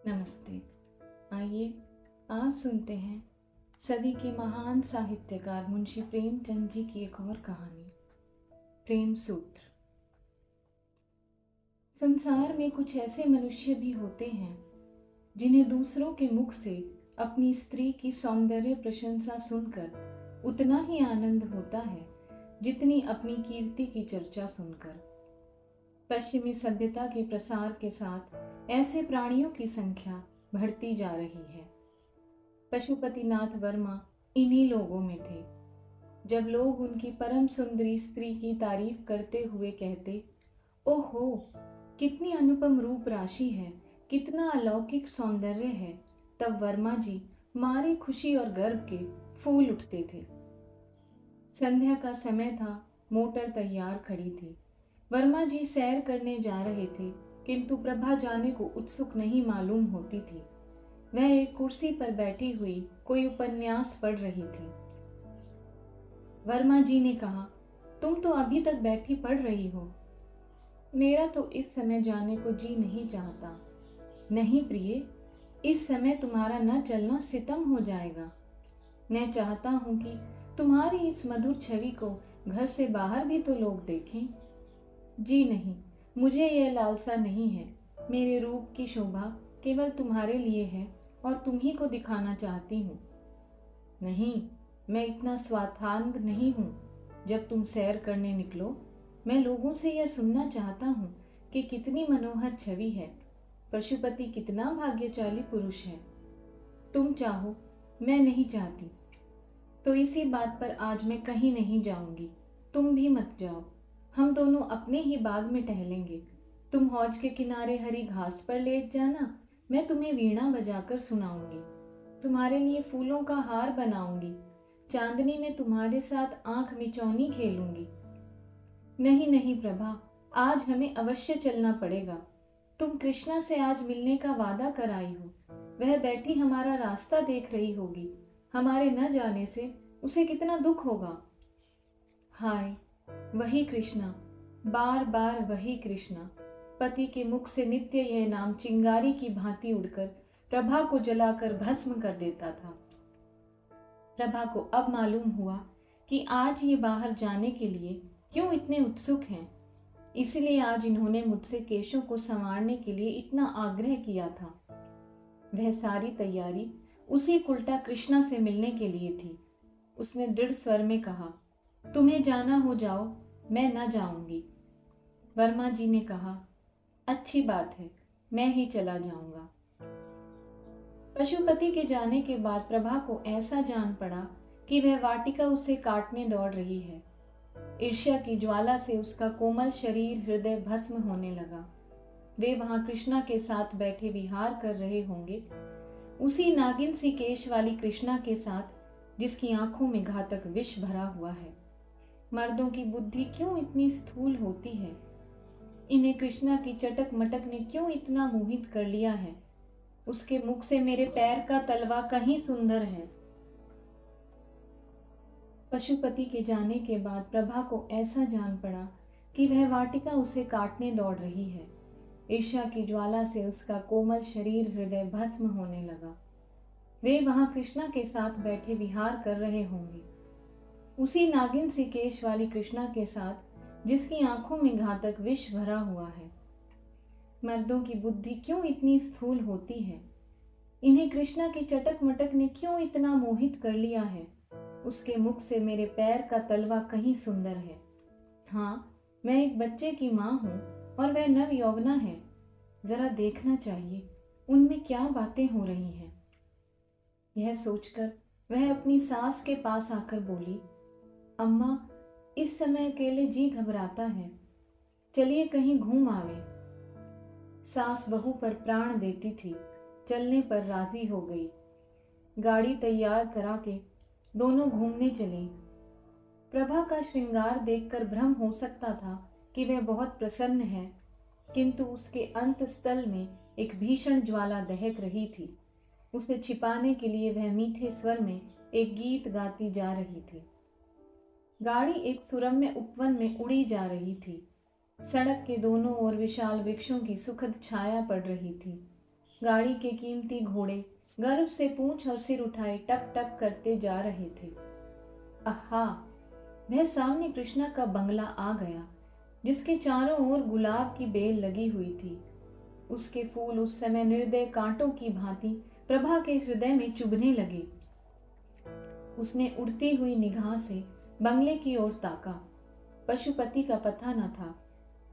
नमस्ते। आइए आज सुनते हैं सदी के महान साहित्यकार मुंशी प्रेमचंद जी की एक और कहानी, प्रेम सूत्र। संसार में कुछ ऐसे मनुष्य भी होते हैं जिन्हें दूसरों के मुख से अपनी स्त्री की सौंदर्य प्रशंसा सुनकर उतना ही आनंद होता है जितनी अपनी कीर्ति की चर्चा सुनकर। पश्चिमी सभ्यता के प्रसार के साथ ऐसे प्राणियों की संख्या बढ़ती जा रही है। पशुपतिनाथ वर्मा इन्हीं लोगों में थे। जब लोग उनकी परम सुंदरी स्त्री की तारीफ करते हुए कहते, ओहो कितनी अनुपम रूप राशि है, कितना अलौकिक सौंदर्य है, तब वर्मा जी मारे खुशी और गर्व के फूल उठते थे। संध्या का समय था, मोटर तैयार खड़ी थी। वर्मा जी सैर करने जा रहे थे, किंतु प्रभा जाने को उत्सुक नहीं मालूम होती थी। वह एक कुर्सी पर बैठी हुई कोई उपन्यास पढ़ रही थी। वर्मा जी ने कहा, तुम तो अभी तक बैठी पढ़ रही हो। मेरा तो इस समय जाने को जी नहीं चाहता। नहीं प्रिय, इस समय तुम्हारा न चलना सितम हो जाएगा। मैं चाहता हूं कि तुम्हारी इस मधुर छवि को घर से बाहर भी तो लोग देखें। जी नहीं, मुझे यह लालसा नहीं है। मेरे रूप की शोभा केवल तुम्हारे लिए है और तुम ही को दिखाना चाहती हूँ। नहीं, मैं इतना स्वार्थांध नहीं हूँ। जब तुम सैर करने निकलो, मैं लोगों से यह सुनना चाहता हूँ कि कितनी मनोहर छवि है, पशुपति कितना भाग्यशाली पुरुष है। तुम चाहो, मैं नहीं चाहती। तो इसी बात पर आज मैं कहीं नहीं जाऊंगी, तुम भी मत जाओ। हम दोनों अपने ही बाग में टहलेंगे। तुम हौज के किनारे हरी घास पर लेट जाना, मैं तुम्हें वीणा बजाकर सुनाऊंगी। तुम्हारे लिए फूलों का हार बनाऊंगी। चांदनी में तुम्हारे साथ आंख मिचौनी खेलूंगी। नहीं नहीं प्रभा, आज हमें अवश्य चलना पड़ेगा। तुम कृष्णा से आज मिलने का वादा कर आई हो। वह बैठी हमारा रास्ता देख रही होगी। हमारे न जाने से उसे कितना दुख होगा। हाय, वही कृष्णा, बार बार वही कृष्णा। पति के मुख से नित्य यह नाम चिंगारी की भांति उड़कर प्रभा को जलाकर भस्म कर देता था। प्रभा को अब मालूम हुआ कि आज ये बाहर जाने के लिए क्यों इतने उत्सुक हैं। इसलिए आज इन्होंने मुझसे केशों को संवारने के लिए इतना आग्रह किया था। वह सारी तैयारी उसी उल्टा कृष्णा से मिलने के लिए थी। उसने दृढ़ स्वर में कहा, तुम्हें जाना हो जाओ, मैं न जाऊंगी। वर्मा जी ने कहा, अच्छी बात है, मैं ही चला जाऊंगा। पशुपति के जाने के बाद प्रभा को ऐसा जान पड़ा कि वह वाटिका उसे काटने दौड़ रही है। ईर्ष्या की ज्वाला से उसका कोमल शरीर हृदय भस्म होने लगा। वे वहां कृष्णा के साथ बैठे विहार कर रहे होंगे, उसी नागिन सी केश वाली कृष्णा के साथ जिसकी आंखों में घातक विष भरा हुआ है। मर्दों की बुद्धि क्यों इतनी स्थूल होती है। इन्हें कृष्णा की चटक मटक ने क्यों इतना मोहित कर लिया है। उसके मुख से मेरे पैर का तलवा कहीं सुंदर है। पशुपति के जाने के बाद प्रभा को ऐसा जान पड़ा कि वह वाटिका उसे काटने दौड़ रही है। ईर्ष्या की ज्वाला से उसका कोमल शरीर हृदय भस्म होने लगा। वे वहां कृष्णा के साथ बैठे विहार कर रहे होंगे, उसी नागिन सी केश वाली कृष्णा के साथ जिसकी आंखों में घातक विष भरा हुआ है। मर्दों की बुद्धि क्यों इतनी स्थूल होती है। इन्हें कृष्णा की चटक मटक ने क्यों इतना मोहित कर लिया है। उसके मुख से मेरे पैर का तलवा कहीं सुंदर है। हाँ, मैं एक बच्चे की माँ हूँ और वह नव यौवना है। जरा देखना चाहिए उनमें क्या बातें हो रही हैं। यह सोचकर वह अपनी सास के पास आकर बोली, अम्मा, इस समय अकेले जी घबराता है, चलिए कहीं घूम आवे। सास बहू पर प्राण देती थी, चलने पर राजी हो गई। गाड़ी तैयार करा के दोनों घूमने चले। प्रभा का श्रृंगार देखकर भ्रम हो सकता था कि वह बहुत प्रसन्न है, किंतु उसके अंतस्थल में एक भीषण ज्वाला दहक रही थी। उसे छिपाने के लिए वह मीठे स्वर में एक गीत गाती जा रही थी। गाड़ी एक सुरम्य उपवन में उड़ी जा रही थी। सड़क के दोनों ओर विशाल वृक्षों की सुखद छाया पड़ रही थी। गाड़ी के कीमती घोड़े गर्व से पूंछ और सिर उठाए टप टप करते जा रहे थे। आहा, वह सामने कृष्णा का बंगला आ गया, जिसके चारों ओर गुलाब की बेल लगी हुई थी। उसके फूल उस समय निर्दय कांटों की भांति प्रभा के हृदय में चुभने लगे। उसने उड़ती हुई निगाह से बंगले की ओर ताका। पशुपति का पता न था।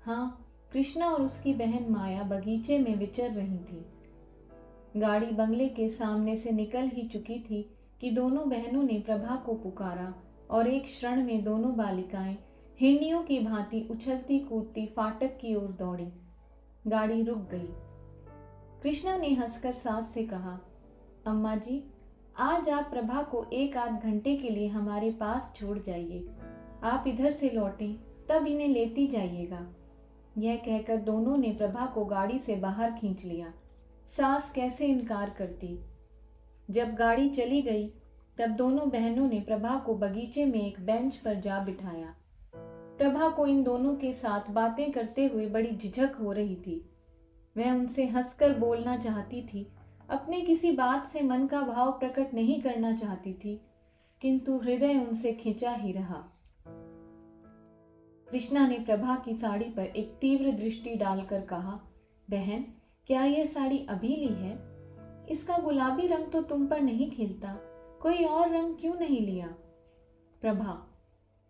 हाँ, कृष्णा और उसकी बहन माया बगीचे में विचर रही थी। गाड़ी बंगले के सामने से निकल ही चुकी थी कि दोनों बहनों ने प्रभा को पुकारा और एक क्षण में दोनों बालिकाएं हिरनियों की भांति उछलती कूदती फाटक की ओर दौड़ी। गाड़ी रुक गई। कृष्णा ने हंसकर सास से कहा, अम्मा जी, आज आप प्रभा को एक आध घंटे के लिए हमारे पास छोड़ जाइए। आप इधर से लौटें तब इन्हें लेती जाइएगा। यह कहकर दोनों ने प्रभा को गाड़ी से बाहर खींच लिया। सास कैसे इनकार करती। जब गाड़ी चली गई तब दोनों बहनों ने प्रभा को बगीचे में एक बेंच पर जा बिठाया। प्रभा को इन दोनों के साथ बातें करते हुए बड़ी झिझक हो रही थी। वह उनसे हंसकर बोलना चाहती थी, अपने किसी बात से मन का भाव प्रकट नहीं करना चाहती थी, किंतु हृदय उनसे खिंचा ही रहा। कृष्णा ने प्रभा की साड़ी पर एक तीव्र दृष्टि डालकर कहा, बहन, क्या यह साड़ी अभी ली है? इसका गुलाबी रंग तो तुम पर नहीं खिलता, कोई और रंग क्यों नहीं लिया? प्रभा,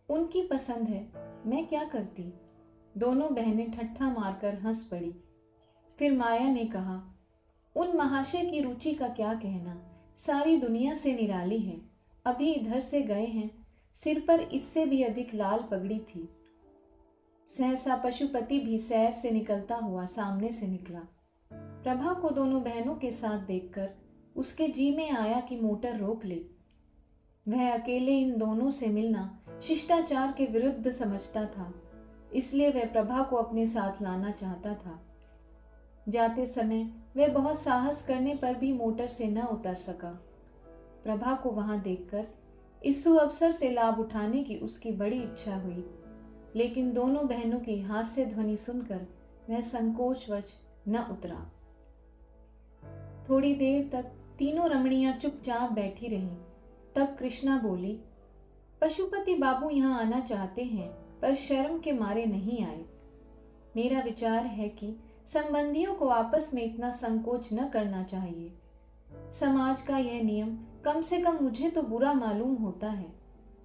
उनकी पसंद है, मैं क्या करती? दोनों बहनें ठट्ठा मारकर हंस पड़ी। फिर माया ने कहा, उन महाशय की रुचि का क्या कहना, सारी दुनिया से निराली है। अभी इधर से गए हैं, सिर पर इससे भी अधिक लाल पगड़ी थी। सहसा पशुपति भी सैर से निकलता हुआ सामने से निकला। प्रभा को दोनों बहनों के साथ देखकर उसके जी में आया कि मोटर रोक ले। वह अकेले इन दोनों से मिलना शिष्टाचार के विरुद्ध समझता था, इसलिए वह प्रभा को अपने साथ लाना चाहता था। जाते समय वह बहुत साहस करने पर भी मोटर से न उतर सका। प्रभा को वहां देखकर इस सुअवसर से लाभ उठाने की उसकी बड़ी इच्छा हुई, लेकिन दोनों बहनों की हास्य ध्वनि सुनकर वह संकोचवश न उतरा। थोड़ी देर तक तीनों रमणियां चुपचाप बैठी रहीं। तब कृष्णा बोली, पशुपति बाबू यहाँ आना चाहते हैं पर शर्म के मारे नहीं आए। मेरा विचार है कि संबंधियों को आपस में इतना संकोच न करना चाहिए। समाज का यह नियम कम से कम मुझे तो बुरा मालूम होता है।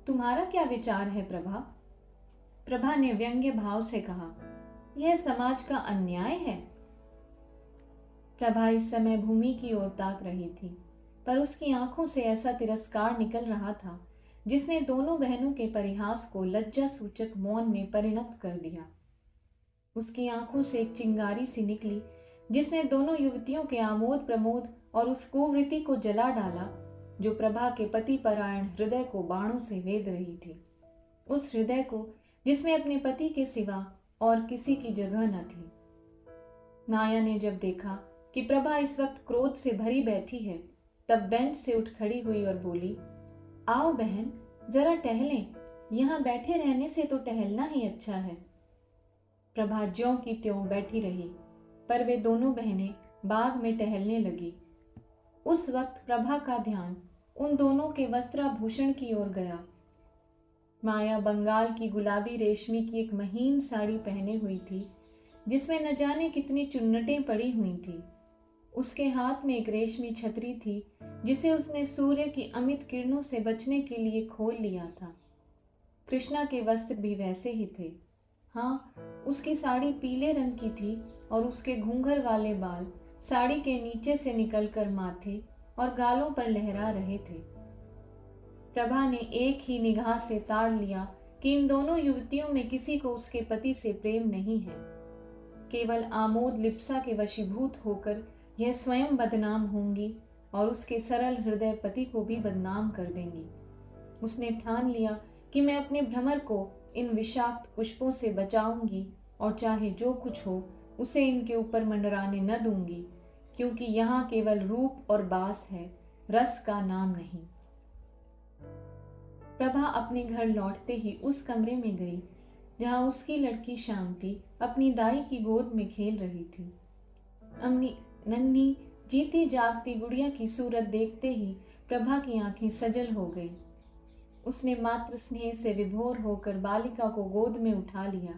तुम्हारा क्या विचार है प्रभा? प्रभा ने व्यंग्य भाव से कहा, यह समाज का अन्याय है। प्रभा इस समय भूमि की ओर ताक रही थी, पर उसकी आंखों से ऐसा तिरस्कार निकल रहा था जिसने दोनों बहनों के परिहास को लज्जा सूचक मौन में परिणत कर दिया। उसकी आंखों से एक चिंगारी सी निकली जिसने दोनों युवतियों के आमोद प्रमोद और उस कुवृत्ति को जला डाला जो प्रभा के पति परायण हृदय को बाणों से वेध रही थी। उस हृदय को जिसमें अपने पति के सिवा और किसी की जगह न थी। माया ने जब देखा कि प्रभा इस वक्त क्रोध से भरी बैठी है, तब बेंच से उठ खड़ी हुई और बोली, आओ बहन, जरा टहलें। यहाँ बैठे रहने से तो टहलना ही अच्छा है। प्रभा ज्यों की त्यों बैठी रही, पर वे दोनों बहनें बाग में टहलने लगी। उस वक्त प्रभा का ध्यान उन दोनों के वस्त्राभूषण की ओर गया। माया बंगाल की गुलाबी रेशमी की एक महीन साड़ी पहने हुई थी, जिसमें न जाने कितनी चुन्नटें पड़ी हुई थी। उसके हाथ में एक रेशमी छतरी थी, जिसे उसने सूर्य की अमित किरणों से बचने के लिए खोल लिया था। कृष्णा के वस्त्र भी वैसे ही थे। हाँ, उसकी साड़ी पीले रंग की थी और उसके घूंघर वाले बाल साड़ी के नीचे से निकलकर माथे और गालों पर लहरा रहे थे। प्रभा ने एक ही निगाह से ताड़ लिया कि इन दोनों युवतियों में किसी को उसके पति से प्रेम नहीं है। केवल आमोद लिप्सा के वशीभूत होकर यह स्वयं बदनाम होंगी और उसके सरल हृदय पति को भी बदनाम कर देंगी। उसने ठान लिया कि मैं अपने भ्रमर को इन विषाक्त पुष्पों से बचाऊंगी और चाहे जो कुछ हो उसे इनके ऊपर मंडराने न दूंगी, क्योंकि यहाँ केवल रूप और बास है, रस का नाम नहीं। प्रभा अपने घर लौटते ही उस कमरे में गई जहाँ उसकी लड़की शांति अपनी दाई की गोद में खेल रही थी। नन्ही जीती जागती गुड़िया की सूरत देखते ही प्रभा की आंखें सजल हो गई। उसने मात्र स्नेह से विभोर होकर बालिका को गोद में उठा लिया,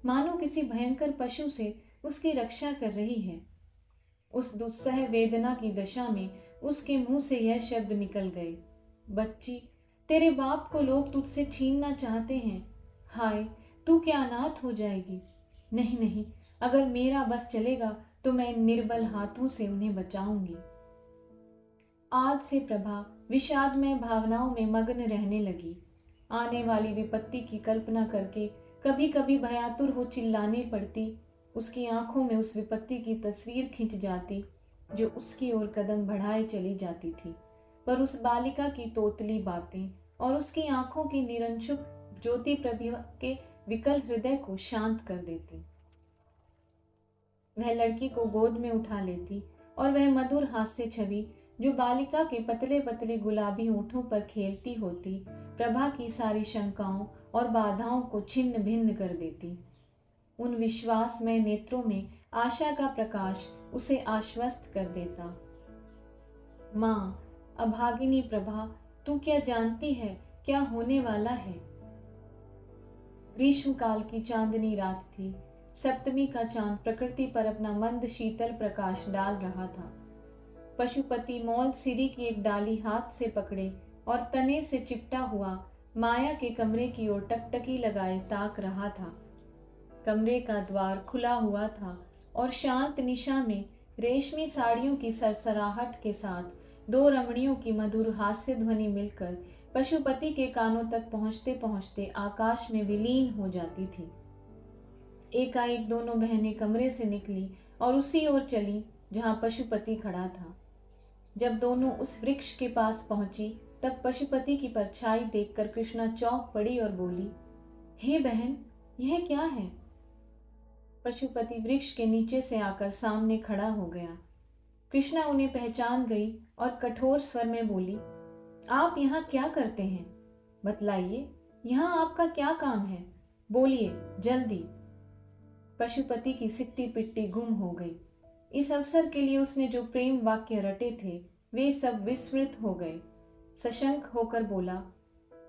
मानो किसी भयंकर पशु से उसकी रक्षा कर रही है। उस दुस्सह वेदना की दशा में उसके मुंह से यह शब्द निकल गए, बच्ची, तेरे बाप को लोग तुझसे छीनना चाहते हैं। हाय, तू क्या अनाथ हो जाएगी। नहीं नहीं, अगर मेरा बस चलेगा तो मैं इन निर्बल हाथों से उन्हें बचाऊंगी। आज से प्रभा विषादमय भावनाओं में मग्न रहने लगी। आने वाली विपत्ति की कल्पना करके कभी कभी भयातुर हो चिल्लाने पड़ती। उसकी आंखों में उस विपत्ति की तस्वीर खिंच जाती जो उसकी ओर कदम बढ़ाए चली जाती थी, पर उस बालिका की तोतली बातें और उसकी आंखों की निरंशुक ज्योति प्रभा के विकल हृदय को शांत कर देती। वह लड़की को गोद में उठा लेती और वह मधुर हास्य छवि जो बालिका के पतले पतले गुलाबी होठों पर खेलती होती, प्रभा की सारी शंकाओं और बाधाओं को छिन्न भिन्न कर देती। उन विश्वासमय नेत्रों में आशा का प्रकाश उसे आश्वस्त कर देता। माँ, अभागिनी प्रभा, तू क्या जानती है क्या होने वाला है। ग्रीष्मकाल की चांदनी रात थी। सप्तमी का चांद प्रकृति पर अपना मंद शीतल प्रकाश डाल रहा था। पशुपति मौल सिरी की एक डाली हाथ से पकड़े और तने से चिपटा हुआ माया के कमरे की ओर टकटकी लगाए ताक रहा था। कमरे का द्वार खुला हुआ था और शांत निशा में रेशमी साड़ियों की सरसराहट के साथ दो रमणियों की मधुर हास्य ध्वनि मिलकर पशुपति के कानों तक पहुंचते पहुंचते आकाश में विलीन हो जाती थी। एकाएक दोनों बहनें कमरे से निकली और उसी ओर चली जहां पशुपति खड़ा था। जब दोनों उस वृक्ष के पास पहुंची तब पशुपति की परछाई देखकर कृष्णा चौंक पड़ी और बोली, हे बहन, यह क्या है। पशुपति वृक्ष के नीचे से आकर सामने खड़ा हो गया। कृष्णा उन्हें पहचान गई और कठोर स्वर में बोली, आप यहाँ क्या करते हैं? बतलाइए, यहाँ आपका क्या काम है? बोलिए जल्दी। पशुपति की सिट्टी पिट्टी गुम हो गई। इस अवसर के लिए उसने जो प्रेम वाक्य रटे थे वे सब विस्मृत हो गए। सशंक होकर बोला,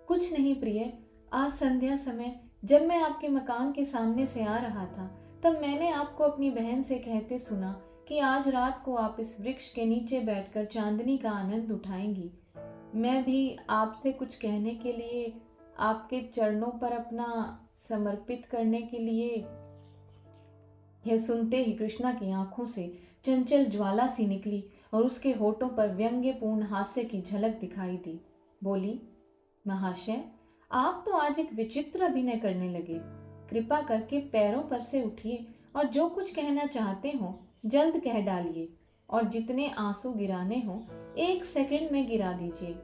कुछ नहीं प्रिय, आज संध्या समय जब मैं आपके मकान के सामने से आ रहा था तब मैंने आपको अपनी बहन से कहते सुना कि आज रात को आप इस वृक्ष के नीचे बैठकर चांदनी का आनंद उठाएंगी। मैं भी आपसे कुछ कहने के लिए, आपके चरणों पर अपना समर्पित करने के लिए। यह सुनते ही कृष्णा की आंखों से चंचल ज्वाला सी निकली और उसके होठों पर व्यंग्यपूर्ण हास्य की झलक दिखाई दी। बोली, महाशय, आप तो आज एक विचित्र अभिनय करने लगे। कृपा करके पैरों पर से उठिए और जो कुछ कहना चाहते हो जल्द कह डालिए और जितने आंसू गिराने हो 1 सेकंड में गिरा दीजिए।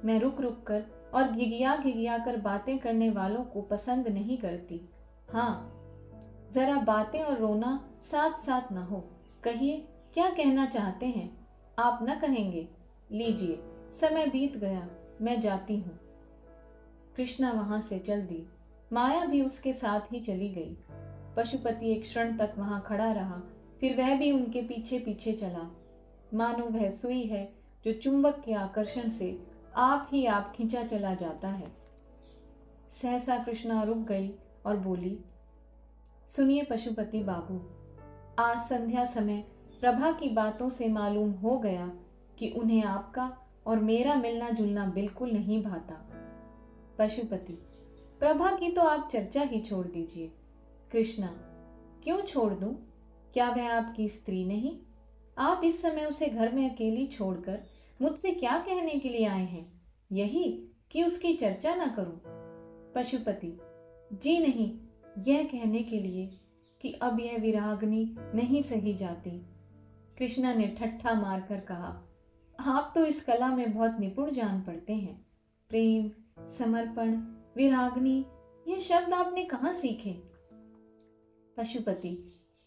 मैं रुक रुक कर और घिघिया कर बातें करने वालों को पसंद नहीं करती। हाँ, जरा बातें और रोना साथ साथ न हो। कहिए, क्या कहना चाहते हैं? आप न कहेंगे? लीजिए, समय बीत गया, मैं जाती हूँ। कृष्णा वहां से चल दी। माया भी उसके साथ ही चली गई। पशुपति एक क्षण तक वहां खड़ा रहा, फिर वह भी उनके पीछे पीछे चला। मानो वह सुई है जो चुंबक के आकर्षण से आप ही आप खींचा चला जाता है। सहसा कृष्णा रुक गई और बोली, सुनिए पशुपति बाबू, आज संध्या समय प्रभा की बातों से मालूम हो गया कि उन्हें आपका और मेरा मिलना जुलना बिल्कुल नहीं भाता। पशुपति, प्रभा की तो आप चर्चा ही छोड़ दीजिए। कृष्णा, क्यों छोड़ दूं? क्या वह आपकी स्त्री नहीं? आप इस समय उसे घर में अकेली छोड़कर मुझसे क्या कहने के लिए आए हैं? यही कि उसकी चर्चा ना करूं? पशुपति, जी नहीं, यह कहने के लिए कि अब यह विरागनी नहीं सही जाती। कृष्णा ने ठट्ठा मारकर कहा, आप तो इस कला में बहुत निपुण जान पड़ते हैं। प्रेम, समर्पण, विरागनी, ये शब्द आपने कहाँ सीखे? पशुपति,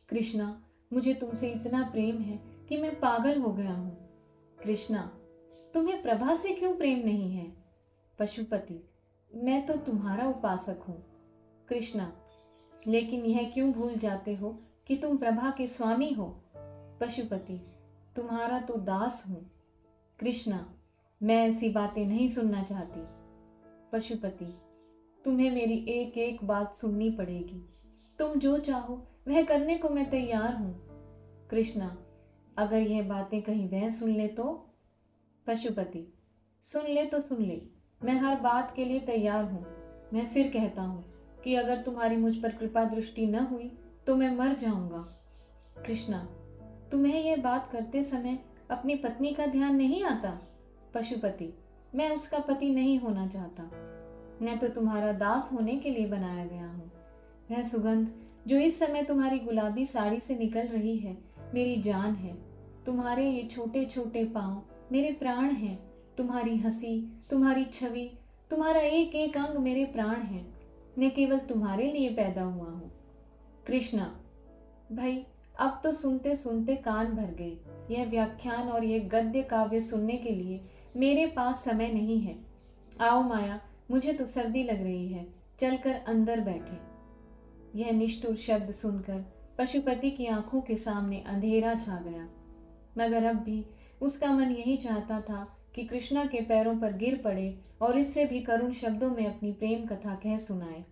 कृष्णा, मुझे तुमसे इतना प्रेम है कि मैं पागल हो गया हूँ। कृष्णा, तुम्हें प्रभा से क्यों प्रेम नहीं है? पशुपति, मैं तो तुम्हारा उपासक हूँ। कृष्णा, लेकिन यह क्यों भूल जाते हो कि तुम प्रभा के स्वामी हो? पशुपति, तुम्हारा तो दास हूं। कृष्णा, मैं ऐसी बातें नहीं सुनना चाहती। पशुपति, तुम्हें मेरी एक एक बात सुननी पड़ेगी। तुम जो चाहो वह करने को मैं तैयार हूं। कृष्णा, अगर यह बातें कहीं वह सुन ले तो? पशुपति, सुन ले तो सुन ले, मैं हर बात के लिए तैयार हूं। मैं फिर कहता हूं कि अगर तुम्हारी मुझ पर कृपा दृष्टि न हुई तो मैं मर जाऊंगा। कृष्णा, तुम्हें यह बात करते समय अपनी पत्नी का ध्यान नहीं आता? पशुपति, मैं उसका पति नहीं होना चाहता। मैं तो तुम्हारा दास होने के लिए बनाया गया हूँ। वह सुगंध जो इस समय तुम्हारी गुलाबी साड़ी से निकल रही है मेरी जान है। तुम्हारे ये छोटे छोटे पाँव मेरे प्राण हैं। तुम्हारी हंसी, तुम्हारी छवि, तुम्हारा एक एक अंग मेरे प्राण हैं। मैं केवल तुम्हारे लिए पैदा हुआ हूँ। कृष्णा, भाई, अब तो सुनते सुनते कान भर गए। यह व्याख्यान और यह गद्य काव्य सुनने के लिए मेरे पास समय नहीं है। आओ माया, मुझे तो सर्दी लग रही है, चलकर अंदर बैठे। यह निष्ठुर शब्द सुनकर पशुपति की आंखों के सामने अंधेरा छा गया, मगर अब भी उसका मन यही चाहता था कि कृष्णा के पैरों पर गिर पड़े और इससे भी करुण शब्दों में अपनी प्रेम कथा कह सुनाए।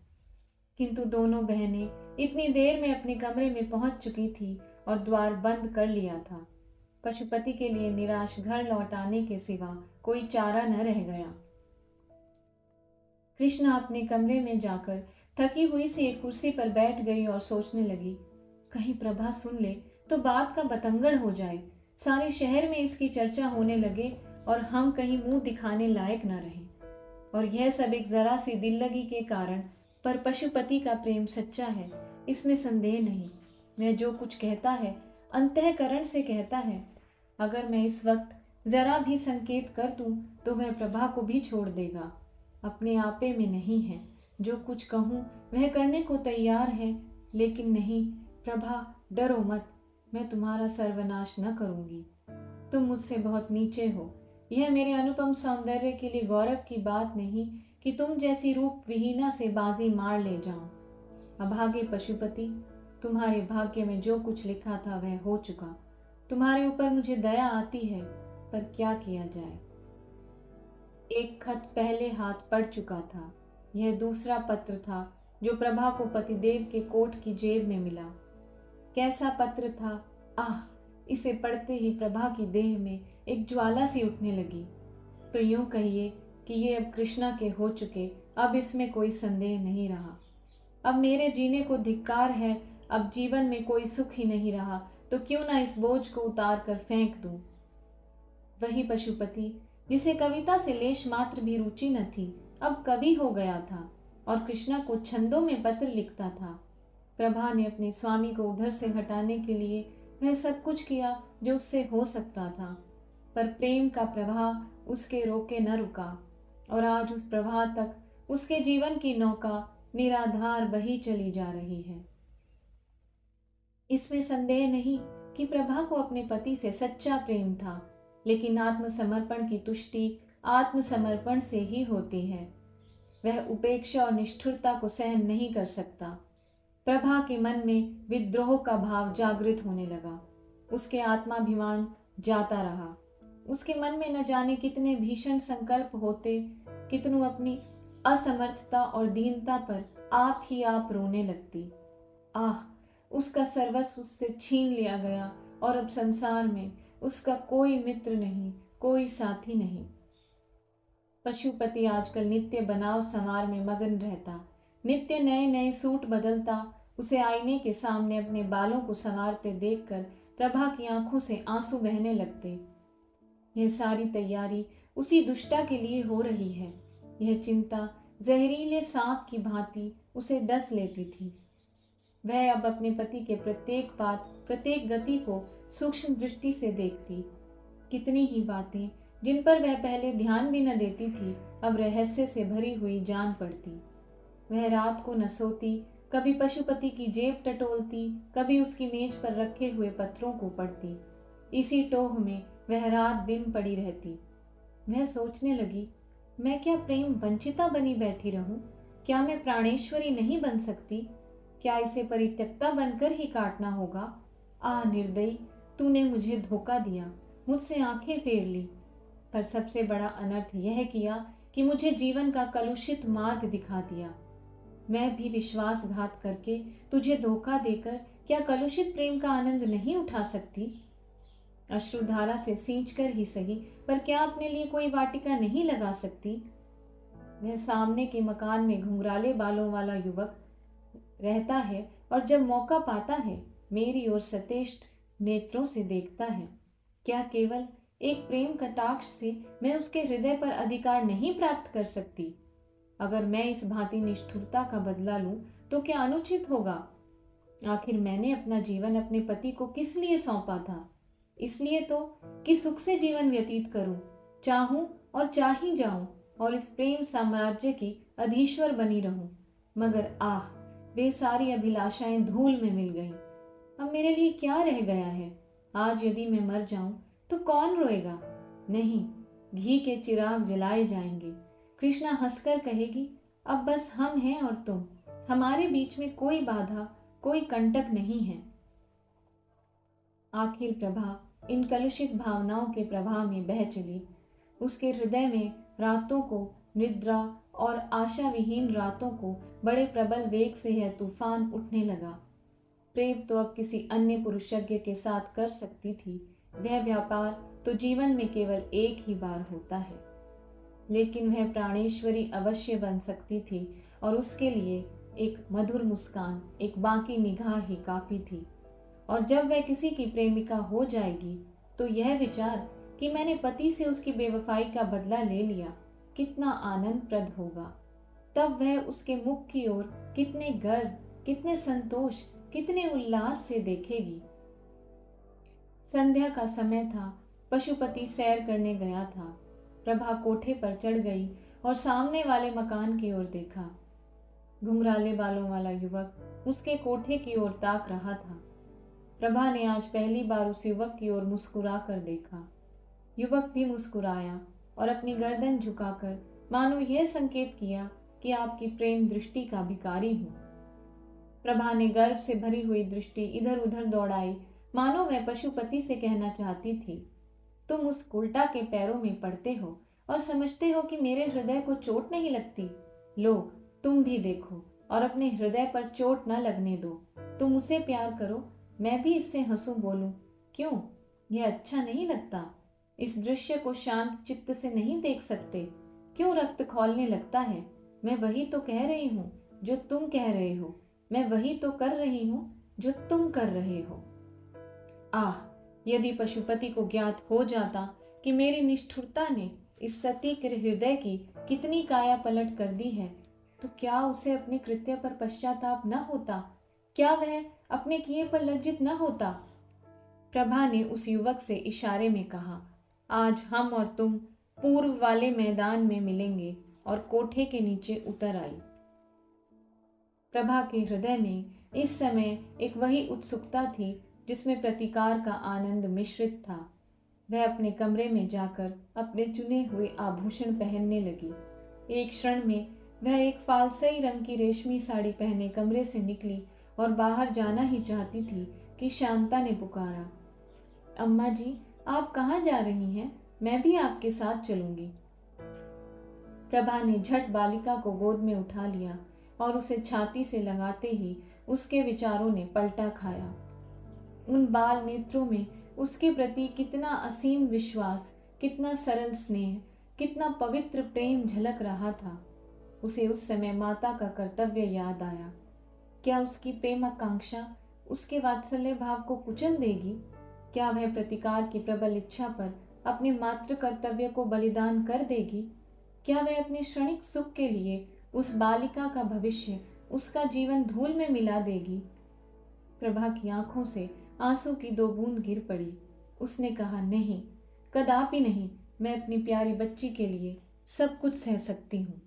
किंतु दोनों बहनें इतनी देर में अपने कमरे में पहुंच चुकी थी और द्वार बंद कर लिया था। पशुपति के लिए निराश घर लौट आने के सिवा कोई चारा न रह गया। कृष्णा अपने कमरे में जाकर थकी हुई सी एक कुर्सी पर बैठ गई और सोचने लगी, कहीं प्रभा सुन ले तो बात का बतंगड़ हो जाए, सारे शहर में इसकी चर्चा होने लगे और हम कहीं मुंह दिखाने लायक न रहें। और यह सब एक जरा सी दिल लगी के कारण, पर पशुपति का प्रेम सच्चा है, इसमें संदेह नहीं। वह जो कुछ कहता है अंतःकरण से कहता है। अगर मैं इस वक्त जरा भी संकेत कर दूं तो वह प्रभा को भी छोड़ देगा। अपने आपे में नहीं है, जो कुछ कहूं वह करने को तैयार है। लेकिन नहीं प्रभा, डरो मत, मैं तुम्हारा सर्वनाश न करूंगी। तुम मुझसे बहुत नीचे हो। यह मेरे अनुपम सौंदर्य के लिए गौरव की बात नहीं कि तुम जैसी रूप विहीना से बाजी मार ले जाऊं। अभागे पशुपति, तुम्हारे भाग्य में जो कुछ लिखा था वह हो चुका। तुम्हारे ऊपर मुझे दया आती है, पर क्या किया जाए। एक खत पहले हाथ पड़ चुका था। यह दूसरा पत्र था जो प्रभा को पतिदेव के कोट की जेब में मिला। कैसा पत्र था! आह, इसे पढ़ते ही प्रभा की देह में एक ज्वाला सी उठने लगी। तो यूं कहिए कि ये अब कृष्णा के हो चुके, अब इसमें कोई संदेह नहीं रहा। अब मेरे जीने को धिक्कार है, अब जीवन में कोई सुख ही नहीं रहा, तो क्यों ना इस बोझ को उतार कर फेंक दूं। वही पशुपति जिसे कविता से लेश मात्र भी रुचि न थी, अब कवि हो गया था और कृष्णा को छंदों में पत्र लिखता था। प्रभा ने अपने स्वामी को उधर से हटाने के लिए वह सब कुछ किया जो उससे हो सकता था, पर प्रेम का प्रवाह उसके रोके न रुका और आज उस प्रवाह तक उसके जीवन की नौका निराधार बही चली जा रही है। इसमें संदेह नहीं कि प्रभा को अपने पति से सच्चा प्रेम था, लेकिन आत्मसमर्पण की तुष्टि आत्मसमर्पण से ही होती है। वह उपेक्षा और निष्ठुरता को सहन नहीं कर सकता। प्रभा के मन में विद्रोह का भाव जागृत होने लगा। उसके आत्माभिमान जाता रहा। उसके मन में न जाने कितने भीषण संकल्प होते, कितनों अपनी असमर्थता और दीनता पर आप ही आप रोने लगती। आह, उसका सर्वस्व उससे छीन लिया गया और अब संसार में उसका कोई मित्र नहीं, कोई साथी नहीं। पशुपति आजकल नित्य बनाव संवार में मगन रहता, नित्य नए नए सूट बदलता। उसे आईने के सामने अपने बालों को संवारते देखकर प्रभा की आंखों से आंसू बहने लगते। यह सारी तैयारी उसी दुष्टा के लिए हो रही है। यह चिंता जहरीले सांप की भांति उसे डस लेती थी। वह अब अपने पति के प्रत्येक बात, प्रत्येक गति को सूक्ष्म दृष्टि से देखती। कितनी ही बातें जिन पर वह पहले ध्यान भी न देती थी, अब रहस्य से भरी हुई जान पड़ती। वह रात को न सोती, कभी पशुपति की जेब टटोलती, कभी उसकी मेज पर रखे हुए पत्रों को पढ़ती। इसी टोह में वह रात दिन पड़ी रहती। वह सोचने लगी, मैं क्या प्रेम वंचिता बनी बैठी रहूं? क्या मैं प्राणेश्वरी नहीं बन सकती? क्या इसे परित्यक्ता बनकर ही काटना होगा? आह निर्दयी, तूने मुझे धोखा दिया, मुझसे आंखें फेर ली, पर सबसे बड़ा अनर्थ यह किया कि मुझे जीवन का कलुषित मार्ग दिखा दिया। मैं भी विश्वासघात करके तुझे धोखा देकर क्या कलुषित प्रेम का आनंद नहीं उठा सकती? अश्रुधारा से सींचकर ही सही, पर क्या अपने लिए कोई वाटिका नहीं लगा सकती? वह सामने के मकान में घुंघराले बालों वाला युवक रहता है और जब मौका पाता है मेरी ओर सतेष्ट नेत्रों से देखता है। क्या केवल एक प्रेम कटाक्ष से मैं उसके हृदय पर अधिकार नहीं प्राप्त कर सकती? अगर मैं इस भांति निष्ठुरता का बदला लूं तो क्या अनुचित होगा? आखिर मैंने अपना जीवन अपने पति को किस लिए सौंपा था? इसलिए तो कि सुख से जीवन व्यतीत करूं, चाहूं और चाही जाऊं और इस प्रेम साम्राज्य की अधीश्वर बनी रहूं। मगर आह, वे सारी अभिलाषाएं धूल में मिल गईं। अब मेरे लिए क्या रह गया है? आज यदि मैं मर जाऊं तो कौन रोएगा? नहीं, घी के चिराग जलाए जाएंगे। कृष्णा हंसकर कहेगी, अब बस हम हैं और तुम, हमारे बीच में कोई बाधा, कोई कंटक नहीं है। आखिर प्रभा इन कलुषित भावनाओं के प्रवाह में बह चली। उसके हृदय में रातों को, निद्रा और आशा विहीन रातों को बड़े प्रबल वेग से यह तूफान उठने लगा। प्रेम तो अब किसी अन्य पुरुषज्ञ के साथ कर सकती थी, वह व्यापार तो जीवन में केवल एक ही बार होता है। लेकिन वह प्राणेश्वरी अवश्य बन सकती थी और उसके लिए एक मधुर मुस्कान, एक बांकी निगाह ही काफी थी। और जब वह किसी की प्रेमिका हो जाएगी तो यह विचार कि मैंने पति से उसकी बेवफाई का बदला ले लिया कितना आनंदप्रद होगा। तब वह उसके मुख की ओर कितने गर्व, कितने संतोष, कितने उल्लास से देखेगी। संध्या का समय था। पशुपति सैर करने गया था। प्रभा कोठे पर चढ़ गई और सामने वाले मकान की ओर देखा। घुंघराले बालों वाला युवक उसके कोठे की ओर ताक रहा था। प्रभा ने आज पहली बार उस युवक की ओर मुस्कुरा कर देखा। युवक भी मुस्कुराया और अपनी गर्दन झुकाकर मानो यह संकेत किया कि आपकी प्रेम दृष्टि का भिखारी हूं। प्रभा ने गर्व से भरी हुई दृष्टि इधर उधर दौड़ाई, मानो वह पशुपति से कहना चाहती थी, तुम उस उल्टा के पैरों में पड़ते हो और समझते हो कि मेरे हृदय को चोट नहीं लगती। लो, तुम भी देखो और अपने हृदय पर चोट न लगने दो। तुम उसे प्यार करो, मैं भी इससे हंसूं बोलूं। क्यों, यह अच्छा नहीं लगता? इस दृश्य को शांत चित्त से नहीं देख सकते? क्यों रक्त खौलने लगता है? मैं वही तो कह रही हूं जो तुम कह रहे हो, मैं वही तो कर रही हूं जो तुम कर रहे हो। आह, यदि पशुपति को ज्ञात हो जाता कि मेरी निष्ठुरता ने इस सती के हृदय की कितनी काया पलट कर दी है, तो क्या उसे अपने कृत्य पर पश्चाताप न होता? क्या वह अपने किए पर लज्जित न होता? प्रभा ने उस युवक से इशारे में कहा, आज हम और तुम पूर्व वाले मैदान में मिलेंगे, और कोठे के नीचे उतर आई। प्रभा के हृदय में इस समय एक वही उत्सुकता थी जिसमें प्रतिकार का आनंद मिश्रित था। वह अपने कमरे में जाकर अपने चुने हुए आभूषण पहनने लगी। एक क्षण में वह एक फालसई रंग की रेशमी साड़ी पहने कमरे से निकली और बाहर जाना ही चाहती थी कि शांता ने पुकारा, अम्मा जी, आप कहाँ जा रही हैं? मैं भी आपके साथ चलूंगी। प्रभा ने झट बालिका को गोद में उठा लिया और उसे छाती से लगाते ही उसके विचारों ने पलटा खाया। उन बाल नेत्रों में उसके प्रति कितना असीम विश्वास, कितना सरल स्नेह, कितना पवित्र प्रेम झलक रहा था। उसे उस समय माता का कर्तव्य याद आया। क्या उसकी प्रेम आकांक्षा उसके वात्सल्य भाव को कुचल देगी? क्या वह प्रतिकार की प्रबल इच्छा पर अपने मातृ कर्तव्य को बलिदान कर देगी? क्या वह अपने क्षणिक सुख के लिए उस बालिका का भविष्य, उसका जीवन धूल में मिला देगी? प्रभा की आंखों से आंसू की दो बूंद गिर पड़ी। उसने कहा, नहीं, कदापि नहीं, मैं अपनी प्यारी बच्ची के लिए सब कुछ सह सकती हूँ।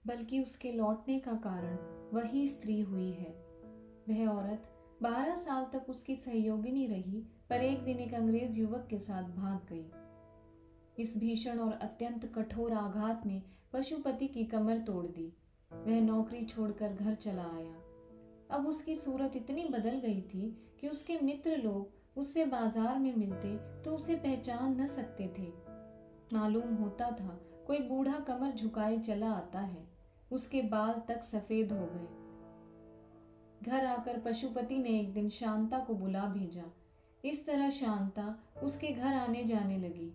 बल्कि उसके लौटने का कारण वही स्त्री हुई है। वह औरत 12 साल तक उसकी सहयोगिनी रही, पर एक दिन एक अंग्रेज युवक के साथ भाग गई। इस भीषण और अत्यंत कठोर आघात ने पशुपति की कमर तोड़ दी। वह नौकरी छोड़कर घर चला आया। अब उसकी सूरत इतनी बदल गई थी कि उसके मित्र लोग उससे बाजार में मिलते तो उसे पहचान न सकते थे। मालूम होता था कोई बूढ़ा कमर झुकाए चला आता है। उसके बाल तक सफेद हो गए। घर आकर पशुपति ने एक दिन शांता को बुला भेजा। इस तरह शांता उसके घर आने जाने लगी।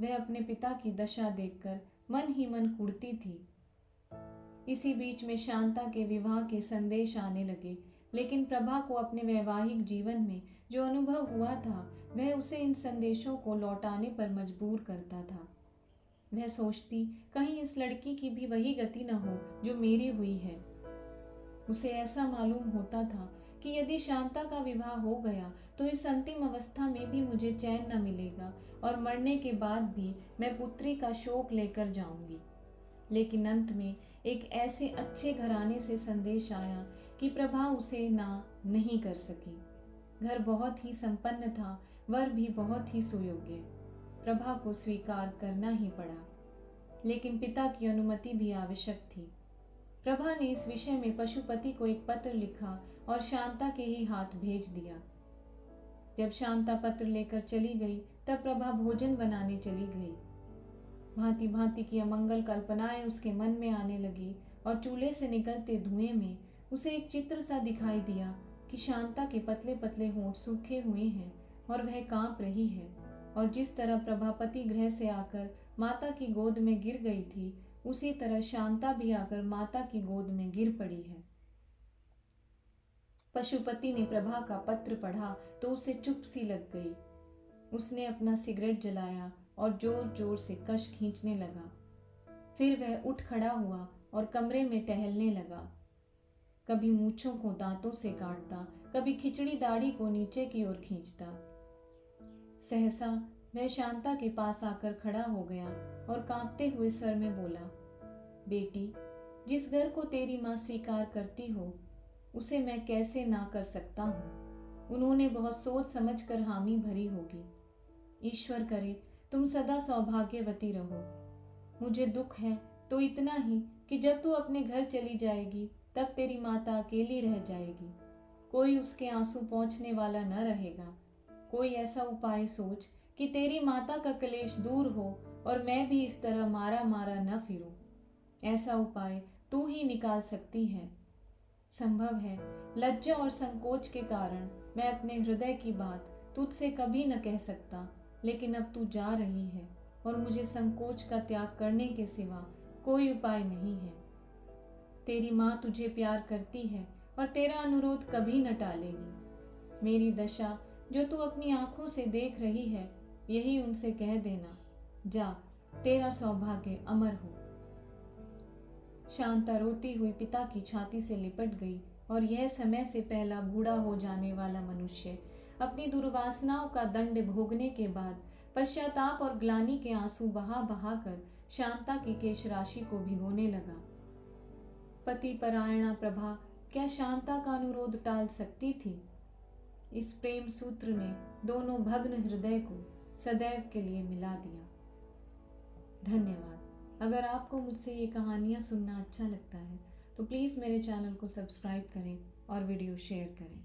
वह अपने पिता की दशा देखकर मन ही मन कुढ़ती थी। इसी बीच में शांता के विवाह के संदेश आने लगे, लेकिन प्रभा को अपने वैवाहिक जीवन में जो अनुभव हुआ था वह उसे इन संदेशों को लौटाने पर मजबूर करता था। वह सोचती कहीं इस लड़की की भी वही गति न हो जो मेरी हुई है। उसे ऐसा मालूम होता था कि यदि शांता का विवाह हो गया तो इस अंतिम अवस्था में भी मुझे चैन न मिलेगा और मरने के बाद भी मैं पुत्री का शोक लेकर जाऊंगी। लेकिन अंत में एक ऐसे अच्छे घराने से संदेश आया कि प्रभा उसे ना नहीं कर सकी। घर बहुत ही संपन्न था, वर भी बहुत ही सुयोग्य। प्रभा को स्वीकार करना ही पड़ा, लेकिन पिता की अनुमति भी आवश्यक थी। प्रभा ने इस विषय में पशुपति को एक पत्र लिखा और शांता के ही हाथ भेज दिया। जब शांता पत्र लेकर चली गई तब प्रभा भोजन बनाने चली गई। भांति भांति की अमंगल कल्पनाएं उसके मन में आने लगी और चूल्हे से निकलते धुएं में उसे एक चित्र सा दिखाई दिया कि शांता के पतले पतले होंठ सूखे हुए हैं और वह कांप रही है। और जिस तरह प्रभापति गृह से आकर माता की गोद में गिर गई थी, उसी तरह शांता भी आकर माता की गोद में गिर पड़ी है। पशुपति ने प्रभा का पत्र पढ़ा तो उसे चुप सी लग गई। उसने अपना सिगरेट जलाया और जोर जोर से कश खींचने लगा। फिर वह उठ खड़ा हुआ और कमरे में टहलने लगा। कभी मूंछों को दांतों से काटता, कभी खिचड़ी दाढ़ी को नीचे की ओर खींचता। सहसा वह शांता के पास आकर खड़ा हो गया और कांपते हुए स्वर में बोला, बेटी, जिस घर को तेरी माँ स्वीकार करती हो उसे मैं कैसे ना कर सकता हूँ। उन्होंने बहुत सोच समझ कर हामी भरी होगी। ईश्वर करे तुम सदा सौभाग्यवती रहो। मुझे दुख है तो इतना ही कि जब तू अपने घर चली जाएगी तब तेरी माता अकेली रह जाएगी। कोई उसके आंसू पोंछने वाला न रहेगा। कोई ऐसा उपाय सोच कि तेरी माता का क्लेश दूर हो और मैं भी इस तरह मारा मारा न फिरूं। ऐसा उपाय तू ही निकाल सकती है। संभव है लज्जा और संकोच के कारण मैं अपने हृदय की बात तुझसे कभी न कह सकता, लेकिन अब तू जा रही है और मुझे संकोच का त्याग करने के सिवा कोई उपाय नहीं है। तेरी माँ तुझे प्यार करती है और तेरा अनुरोध कभी न टालेगी। मेरी दशा जो तू अपनी आंखों से देख रही है, यही उनसे कह देना। जा, तेरा सौभाग्य अमर हो। शांता रोती हुई पिता की छाती से लिपट गई और यह समय से पहला बूढ़ा हो जाने वाला मनुष्य अपनी दुर्वासनाओं का दंड भोगने के बाद पश्चाताप और ग्लानि के आंसू बहा बहा कर शांता की केश राशि को भिगोने लगा। पति परायणा प्रभा क्या शांता का अनुरोध टाल सकती थी? इस प्रेम सूत्र ने दोनों भग्न हृदय को सदैव के लिए मिला दिया। धन्यवाद। अगर आपको मुझसे ये कहानियाँ सुनना अच्छा लगता है तो प्लीज़ मेरे चैनल को सब्सक्राइब करें और वीडियो शेयर करें।